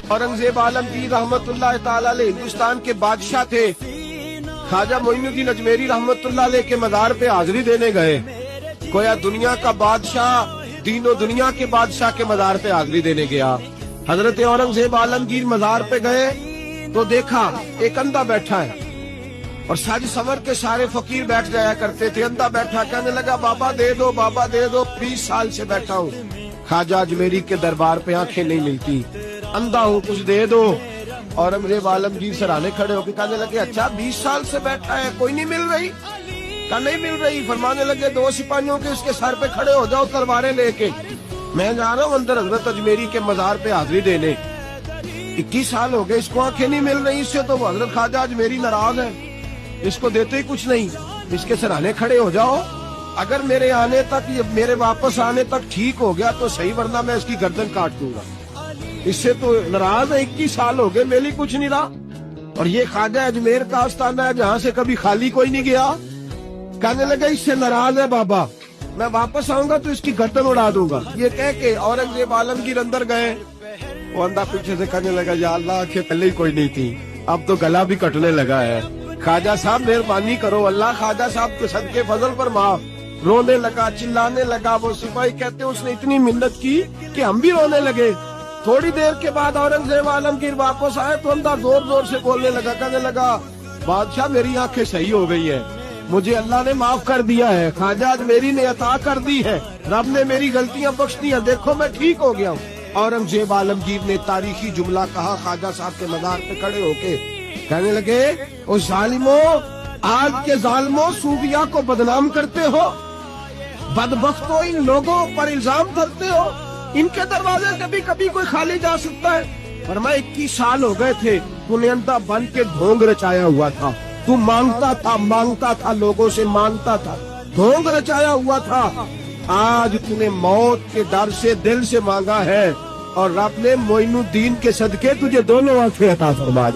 औरंगजेब आलमगीर रहमतुल्लाह ताला अलैह हिंदुस्तान के बादशाह थे। ख्वाजा मोइनुद्दीन अजमेरी रहमतुल्लाह अलैह के मज़ार पे हाजिरी देने गए। गोया दुनिया का बादशाह दीनो दुनिया के बादशाह के मज़ार पे हाजिरी देने गया। हजरत औरंगजेब आलमगीर मज़ार पे गए तो देखा एक अंधा बैठा है और साज संवर के सारे फकीर बैठ जाया करते थे। अंधा बैठा, कहने लगा बाबा दे दो, बाबा दे दो, 20 साल से बैठा हूँ ख्वाजा अजमेरी के दरबार पे, आंखें नहीं मिलती, अंधा हूँ, कुछ दे दो। औरंगजेब आलमगीर सराहने खड़े होकर कहने लगे अच्छा 20 साल से बैठा है, कोई नहीं मिल रही? कहा नहीं मिल रही। फरमाने लगे 2 सिपाहियों के इसके सर पे खड़े हो जाओ तलवारें लेके, मैं जा रहा हूँ अंदर हजरत अजमेरी के मज़ार पे हाजिरी देने। 21 साल हो गए, इसको आंखें नहीं मिल रही, इससे तो हजरत ख्वाजा अजमेरी नाराज है, इसको देते ही कुछ नहीं, इसके सराहने खड़े हो जाओ। अगर मेरे आने तक, ये मेरे वापस आने तक ठीक हो गया तो सही, वरना मैं इसकी गर्दन काट दूंगा। इससे तो नाराज है, 21 साल हो गए, मेली कुछ नहीं रहा। और ये ख्वाजा अजमेर का आस्थाना है जहाँ से कभी खाली कोई नहीं गया। कहने लगे इससे नाराज है बाबा, मैं वापस आऊंगा तो इसकी गर्दन उड़ा दूंगा। ये कह के औरंगजेब आलमगीर अंदर गए। वो अंधा पीछे से कहने लगा या अल्लाह के पहले ही कोई नहीं थी, अब तो गला भी कटने लगा है, ख्वाजा साहब मेहरबानी करो, अल्लाह ख्वाजा साहब के सदके फजल पर माफ। रोने लगा, चिल्लाने लगा। वो सिपाही कहते उसने इतनी मिन्नत की कि हम भी रोने लगे। थोड़ी देर के बाद औरंगजेब आलमगीर वापस आए तो अंधा जोर जोर से बोलने लगा, कहने लगा बादशाह मेरी आंखें सही हो गई है, मुझे अल्लाह ने माफ कर दिया है, ख्वाजा अजमेरी ने अता कर दी है, रब ने मेरी गलतियां बख्श दी है, देखो मैं ठीक हो गया हूँ। औरंगजेब आलमगीर ने तारीखी जुमला कहा ख्वाजा साहब के मज़ार पे खड़े होके, कहने लगे ओ जालिमो, आज के जालिमो सूफिया को बदनाम करते हो, बदबख्तो इन लोगों पर इल्जाम धरते हो, इनके दरवाजे कभी कभी कोई खाली जा सकता है। पर मैं 21 साल हो गए थे, तूने अंधा बन के ढोंग रचाया हुआ था, तू मांगता था लोगों से, मांगता था, ढोंग रचाया हुआ था। आज तूने मौत के डर से दिल से मांगा है और रब ने मोइनुद्दीन के सदके तुझे दोनों आंखें अता फरमा दी।